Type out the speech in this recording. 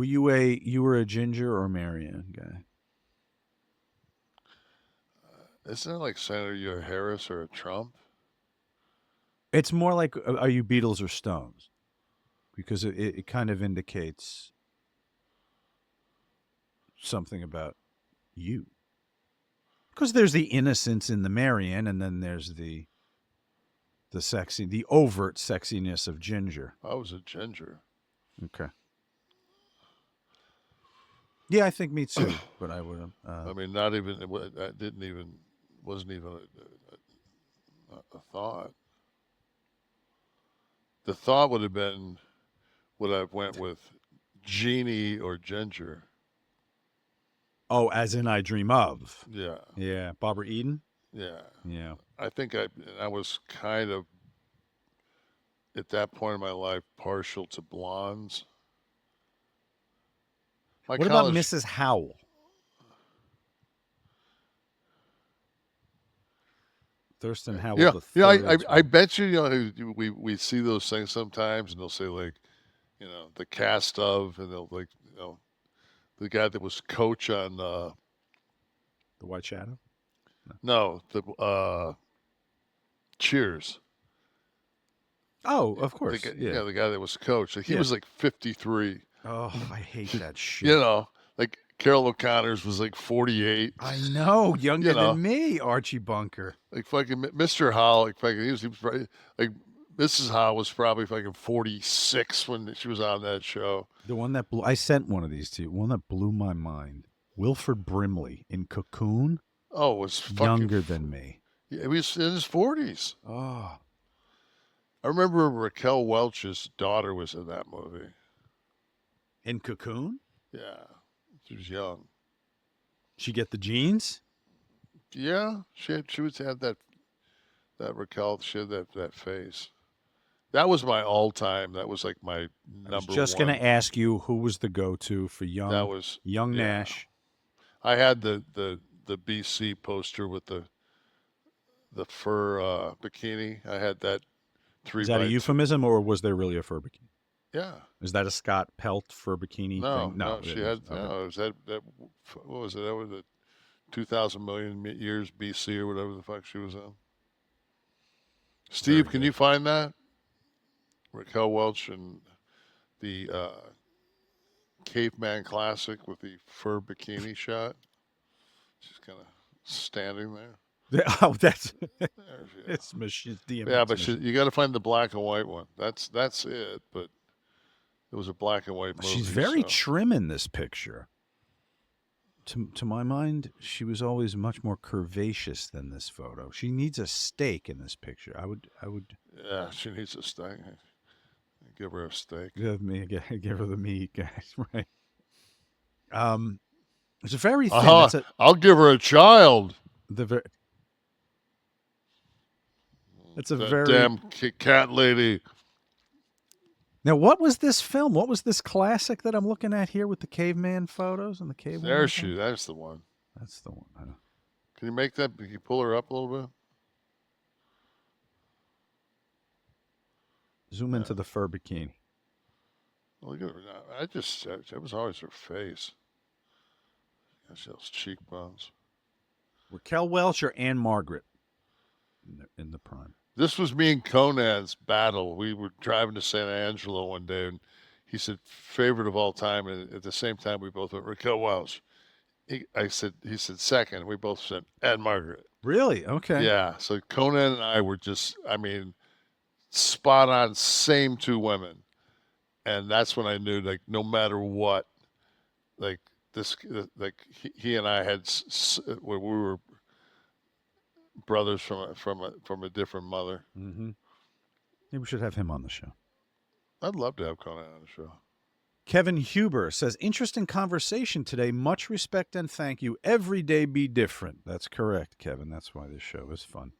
You were a Ginger or Marianne guy? Isn't it like Senator you're a Harris or a Trump? It's more like, are you Beatles or Stones? Because it kind of indicates something about you. Because there's the innocence in the Marianne, and then there's the overt sexiness of Ginger. I was a Ginger. Okay. Yeah, I think me too. But I would have. I mean, not even. I didn't even. Wasn't even a thought. The thought would have been, would I have went with Genie or Ginger? Oh, as in I Dream of. Yeah, Yeah, Barbara Eden. yeah. Yeah. I think I was kind of at that point in my life partial to blondes. My What about college, Mrs. Howell? Thurston Howell yeah, the yeah. third's I wife. bet you, we see those things sometimes, and they'll say like, the cast of, and they'll like, the guy that was coach on, The White Shadow. no, the Cheers. Oh, of The course. guy, Yeah. the guy that was coach. Like, he Yeah. was like 53. Oh, I hate that You shit. know, like Carol O'Connor's was like 48. I know, You younger know, than me, Archie Bunker. like fucking Mr. Howe, like fucking he was probably, like Mrs. Howe was probably fucking 46 when she was on that show. The one that blew, I sent one of these to you. One that blew my mind. Wilford Brimley in Cocoon, Oh, it was fucking. younger than me. Yeah, he was in his 40s. Oh, I remember Raquel Welch's daughter was in that movie. in Cocoon, Yeah, she was young. she get the genes. Yeah, she was had that Raquel. She had that face. That was my all time. That was like my I was number just gonna one. ask you who was the go-to for That young was young yeah. Nash. I had the BC poster with the fur bikini. I had that three Is that a by two. euphemism, or was there really a fur bikini? Yeah. Is that a Scott Pelt fur bikini No, thing? no, No, it she was had okay. no. It was that what was it? That was the 2,000 million years BC or whatever the fuck she was in. Very Steve, can good. you find that? Raquel Welch and the Caveman Classic with the fur bikini shot. She's kind of standing there. Oh, that's There she is. it's machine Yeah, DMX but machine. you got to find the black and white one. That's it. But it was a black and white She's movie, very so trim in this picture. To my mind, she was always much more curvaceous than this photo. She needs a steak in this picture. I would yeah, she needs a steak. Give her a steak. give her the meat, guys. Right. Um, it's very thin. Uh-huh. I'll give her a child. The very. It's a That very. damn cat lady. Now, what was this film? What was this classic that I'm looking at here with the caveman photos and the cave woman? There's the one. That's the one. Huh? Can you make that? Can you pull her up a little bit? Zoom Yeah. into the fur bikini. Look at her now. That was always her face. Gosh, those cheekbones. Raquel Welch or Anne Margaret in the prime. This was me and Conan's battle. We were driving to San Angelo one day, and he said favorite of all time, and at the same time we both went Raquel Welch. He said second. We both said Anne Margaret. Really? Okay. Yeah. So Conan and I were just, I mean, spot on, same two women, and that's when I knew, like, no matter what, like this, like he and I had, where we were brothers from a different mother. Mm-hmm. Maybe we should have him on the show. I'd love to have Conan on the show. Kevin Huber says, interesting conversation today. Much respect and thank you. Every day be different. That's correct, Kevin. That's why this show is fun.